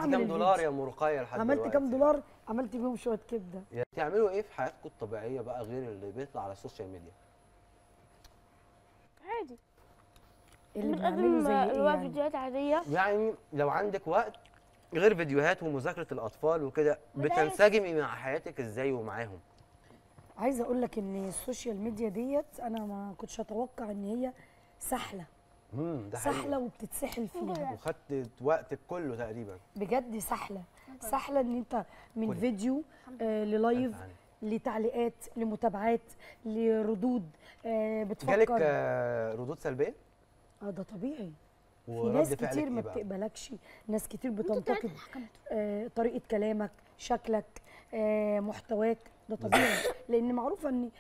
عملتي كام دولار يا ام رقيه لحد دلوقتي؟ عملت كام دولار؟ عملت بيهم شويه كبده. يعني بتعملوا ايه في حياتكم الطبيعيه بقى غير اللي بيطلع على السوشيال ميديا؟ عادي اللي بنعمله زي ايه يعني؟ فيديوهات عاديه. يعني لو عندك وقت غير فيديوهات ومذاكره الاطفال وكده بتنسجمي مع حياتك ازاي ومعاهم؟ عايزه اقول لك ان السوشيال ميديا ديت انا ما كنتش اتوقع ان هي سهله. ده حقيقي. سهله وبتتسحل فيها. وخدت وقتك كله تقريبا. بجد سهله. سهله ان انت من فيديو للايف لتعليقات لمتابعات لردود بتفكر. جالك ردود سلبيه؟ ده طبيعي. في ناس كتير ما بتقبلكش، ناس كتير بتنتقد طريقه كلامك، شكلك، محتواك. ده طبيعي لان معروفه ان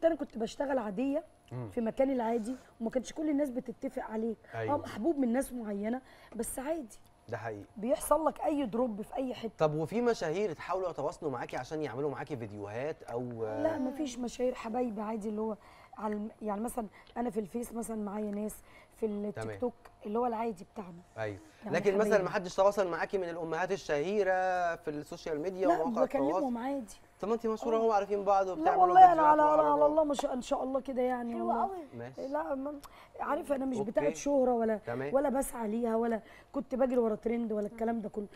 انا كنت بشتغل عاديه في مكاني العادي وما كانش كل الناس بتتفق عليك. أيوة. محبوب من ناس معينه بس عادي. ده حقيقي. بيحصل لك اي دروب في اي حته. طب وفي مشاهير تحاولوا يتواصلوا معاكي عشان يعملوا معاكي فيديوهات او لا مفيش مشاهير، حبايبي عادي اللي هو يعني مثلا انا في الفيس مثلا معايا ناس في التيك توك اللي هو العادي بتاعنا. ايوه يعني لكن مثلا ما حدش تواصل معاكي من الامهات الشهيره في السوشيال ميديا ومواقع التواصل؟ لا بكلمهم عادي. طب ما انت مشهوره اهو عارفين بعض وبتعملوا لا والله انا على الله ان شاء الله كده يعني. حلوه قوي. لا عارف انا مش بتاعت شهره ولا بسعى ليها ولا كنت بجري ورا ترند ولا الكلام ده كله.